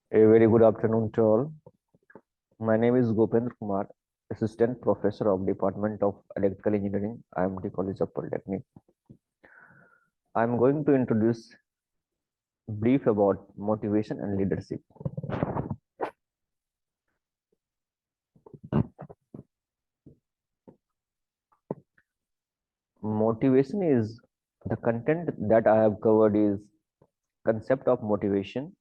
A very good afternoon to all. My name is Gopendra Kumar, Assistant Professor of Department of Electrical Engineering, IIMT College of Polytechnic. I am going to introduce brief about motivation and leadership. Motivation is the content that I have covered is concept of motivation,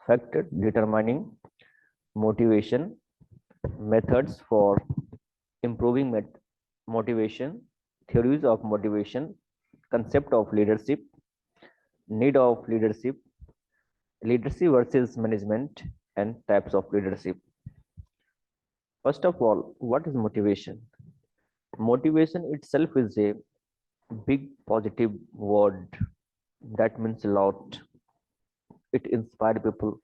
factor determining motivation, methods for improving motivation, theories of motivation, concept of leadership, need of leadership, leadership versus management, and types of leadership. First of all, what is motivation? Motivation itself is a big positive word that means a lot. It inspires people.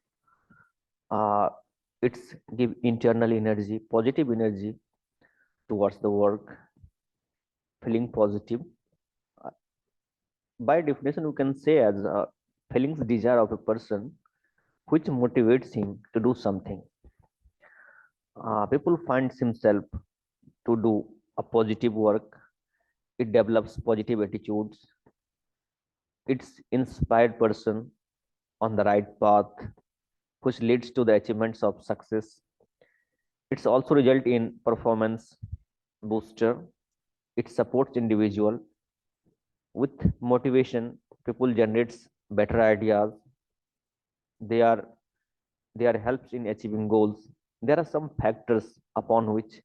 It's give internal energy, positive energy towards the work, feeling positive. Uh, by definition, we can say as feelings desire of a person which motivates him to do something. People finds himself to do a positive work. It develops positive attitudes. It's inspired person on the right path, which leads to the achievements of success. It's also result in performance booster. It supports individual. With motivation, people generates better ideas. They are they are helps in achieving goals. There are some factors upon which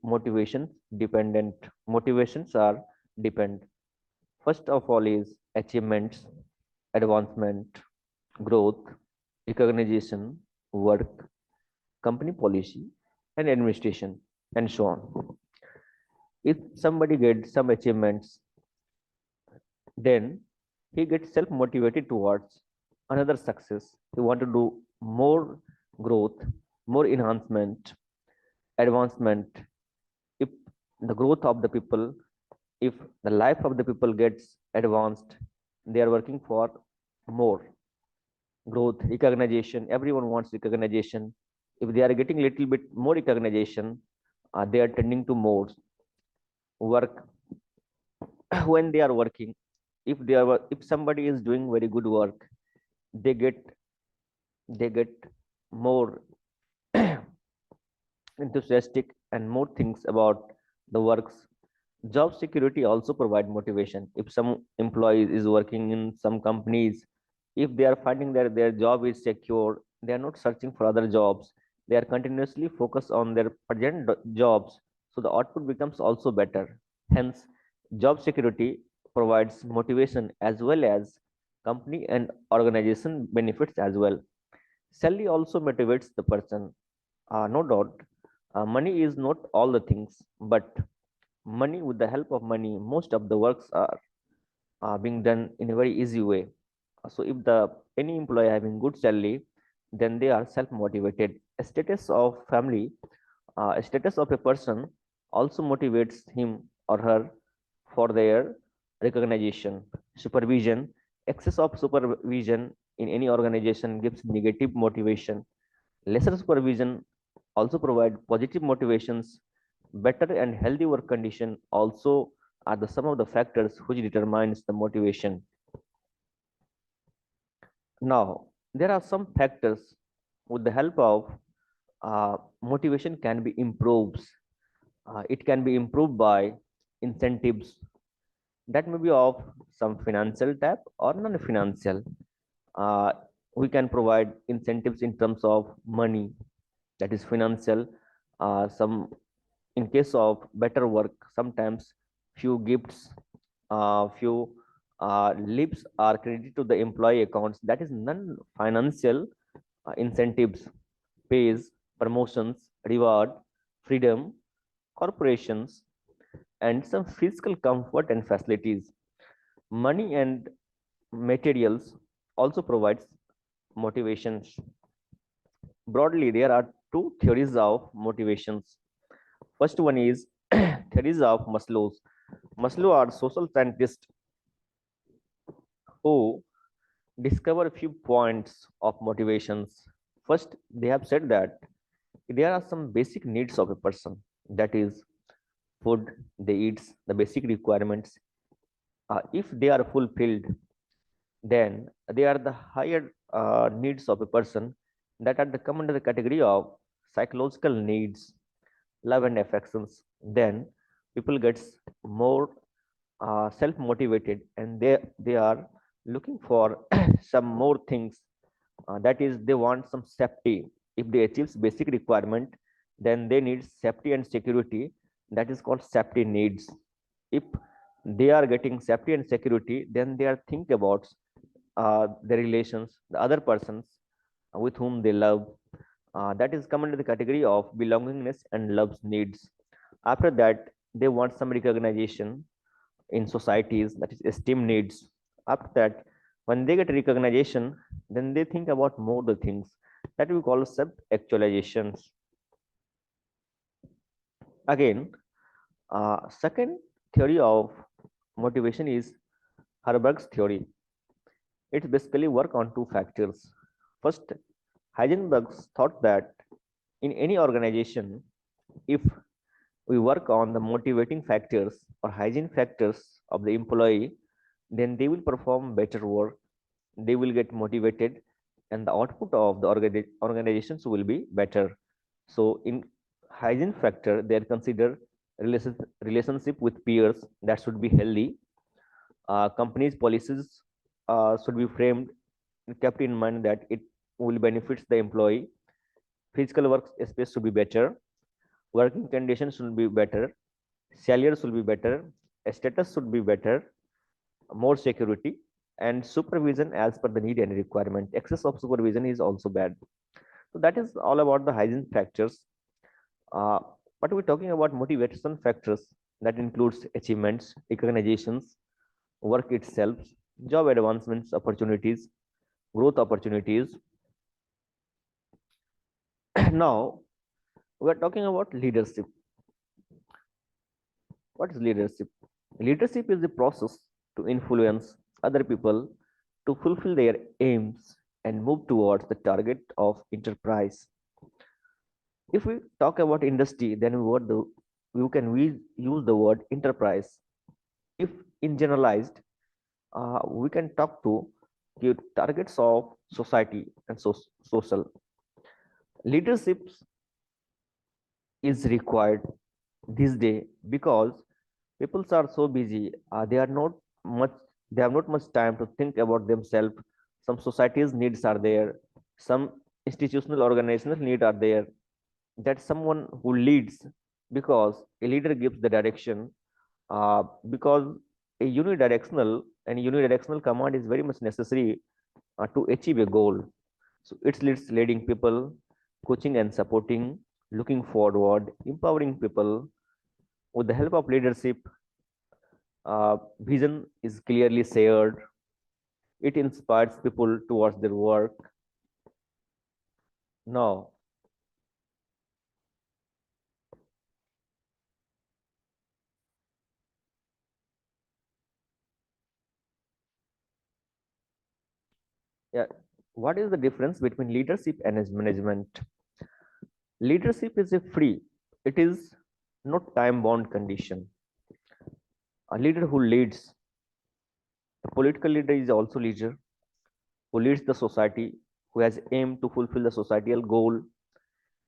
motivations dependent motivations are depend. First of all is achievements, advancement, growth, recognition, work, company policy, and administration, and so on. If somebody gets some achievements, then he gets self-motivated towards another success. He want to do more growth, more enhancement, advancement. If the growth of the people, if the life of the people gets advanced, they are working for more growth, recognition. Everyone wants recognition. If they are getting little bit more recognition, they are tending to more work. When they are working, if somebody is doing very good work, they get more enthusiastic and more things about the works. Job security also provide motivation. If some employee is working in some companies, if they are finding that their job is secure, they are not searching for other jobs. They are continuously focused on their present jobs, so the output becomes also better. Hence, job security provides motivation as well as company and organization benefits as well. Salary also motivates the person. No doubt, money is not all the things, but money, with the help of money, most of the works are being done in a very easy way. So if the any employee having good salary, then they are self motivated. A status of family, a status of a person also motivates him or her for their recognition. Supervision, excess of supervision in any organization gives negative motivation. Lesser supervision also provide positive motivations. Better and healthy work condition also are the some of the factors which determines the motivation. Now, there are some factors with the help of motivation can be improved. It can be improved by incentives that may be of some financial type or non-financial. Uh, we can provide incentives in terms of money, that is financial. Some in case of better work, sometimes few gifts, few leaves are credited to the employee accounts. That is non-financial incentives, pays, promotions, reward, freedom, corporations, and some physical comfort and facilities. Money and materials also provides motivations. Broadly, there are two theories of motivations. First one is theories of Maslow are social scientist who discover a few points of motivations. First, they have said that there are some basic needs of a person, that is food, they eat, the basic requirements. If they are fulfilled, then they are the higher needs of a person that are the come under the category of psychological needs, love and affections. Then people gets more self motivated, and they are looking for some more things. That is, they want some safety. If they achieve basic requirement, then they need safety and security. That is called safety needs. If they are getting safety and security, then they are think about the relations, the other persons with whom they love. That is come under the category of belongingness and love's needs. After that, they want some recognition in societies, that is esteem needs. After that, when they get recognition, then they think about more the things that we call self actualizations. Again, second theory of motivation is Herberg's theory. It basically work on two factors. First, Heisenberg thought that in any organization, if we work on the motivating factors or hygiene factors of the employee, then they will perform better work, they will get motivated, and the output of the organizations will be better. So in hygiene factor, they are consider relationship with peers that should be healthy. Companies policies should be framed, kept in mind that it will benefit the employee. Physical work space should be better, working conditions should be better, salary should be better, status should be better, more security, and supervision as per the need and requirement. Excess of supervision is also bad. So that is all about the hygiene factors. uh, but we're talking about motivation factors that includes achievements, recognitions, work itself, job advancements, opportunities, growth opportunities. Now we're talking about leadership. What is leadership? Leadership is the process to influence other people to fulfill their aims and move towards the target of enterprise. If we talk about industry, then we use the word enterprise. If in generalized, we can talk to the targets of society and social. Leadership is required this day because people are so busy. Much they have not much time to think about themselves. Some societies needs are there, some institutional organizational need are there, that someone who leads, because a leader gives the direction, because a unidirectional command is very much necessary to achieve a goal. So it leads leading people, coaching and supporting, looking forward, empowering people. With the help of leadership, vision is clearly shared. It inspires people towards their work. Now, yeah, what is the difference between leadership and management? Leadership is a free, it is not time bound condition. A leader who leads, a political leader is also leader who leads the society, who has aim to fulfill the societal goal.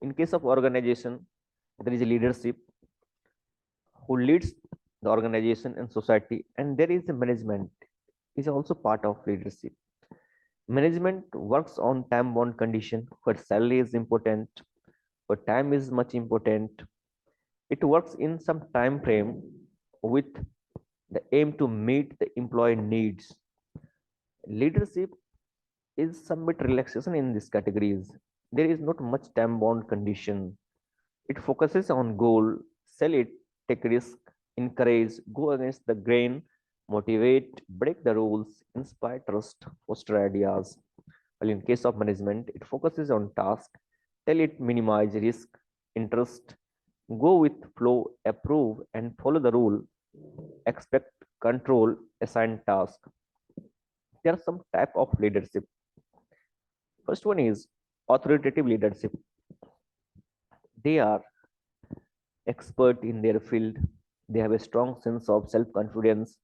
In case of organization, there is a leadership who leads the organization and society, and there is a management is also part of leadership. Management works on time bound condition where salary is important, where time is much important. It works in some time frame with the aim to meet the employee needs. Leadership is some bit relaxation in these categories. There is not much time bound condition. It focuses on goal, sell it, take risk, encourage, go against the grain, motivate, break the rules, inspire trust, foster ideas. While in case of management, it focuses on task, tell it minimize risk, interest, go with flow, approve and follow the rule, expect, control, assign task. there are some type of leadership. First one is authoritative leadership. They are expert in their field. They have a strong sense of self-confidence.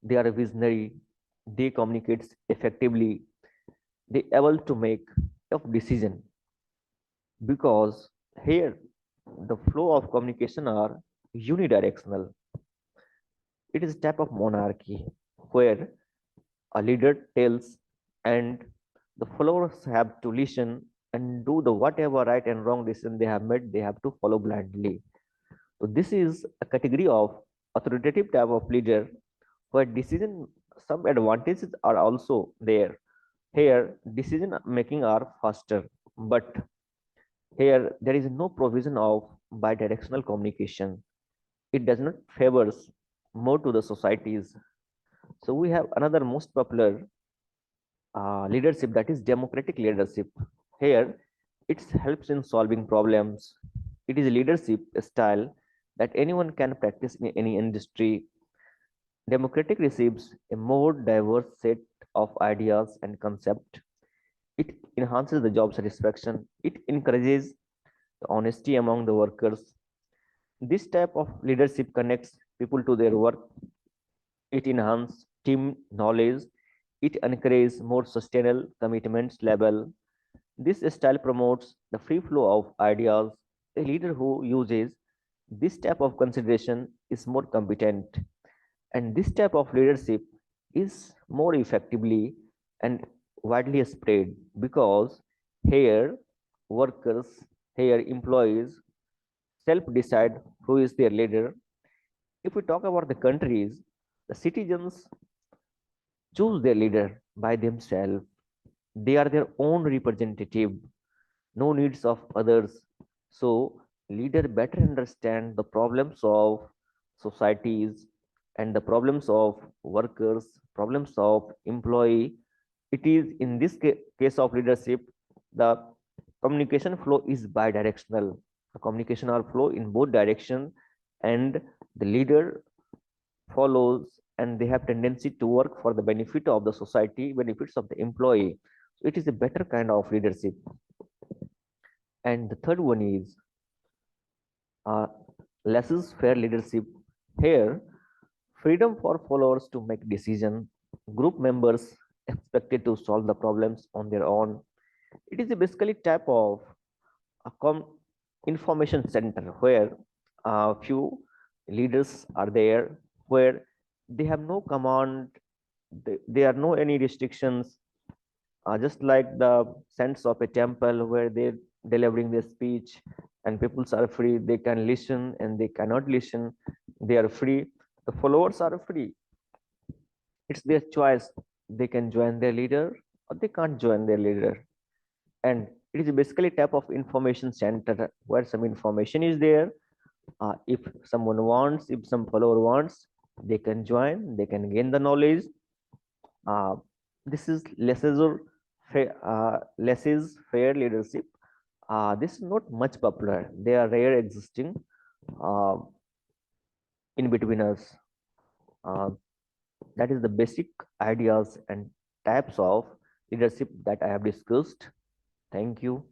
They are visionary. They communicate effectively. They able to make tough decision because here the flow of communication are unidirectional. It is a type of monarchy where a leader tells and the followers have to listen and do the whatever right and wrong decision they have made, they have to follow blindly. So this is a category of authoritative type of leader where decision, some advantages are also there. Here decision making are faster, but here there is no provision of bidirectional communication. It does not favors more to the societies. So we have another most popular leadership, that is democratic leadership. Here it helps in solving problems. It is a leadership style that anyone can practice in any industry. Democratic receives a more diverse set of ideas and concepts. It enhances the job satisfaction. It encourages the honesty among the workers. This type of leadership connects people to their work. It enhances team knowledge. It encourages more sustainable commitments level. This style promotes the free flow of ideas. A leader who uses this type of consideration is more competent, and this type of leadership is more effectively and widely spread because here workers, here employees self decide who is their leader. If we talk about the countries, the citizens choose their leader by themselves. They are their own representative, no needs of others. So leader better understand the problems of societies and the problems of workers, problems of employee. It is in this case of leadership, the communication flow is bidirectional. The communication are flow in both direction, and the leader follows and they have tendency to work for the benefit of the society, benefits of the employee. So it is a better kind of leadership. And the third one is uh, laissez-faire leadership. Here, freedom for followers to make decision. Group members expected to solve the problems on their own. It is a basically type of a information center where a few leaders are there, where they have no command, there are no any restrictions, just like the sense of a temple where they delivering their speech and people are free, they can listen and they cannot listen, they are free, the followers are free, it's their choice, they can join their leader or they can't join their leader. And it is basically type of information center where some information is there. If someone wants, if some follower wants, they can join, they can gain the knowledge. uh, this is less is fair leadership. This is not much popular, they are rare existing uh, in between us. uh, that is the basic ideas and types of leadership that I have discussed. Thank you.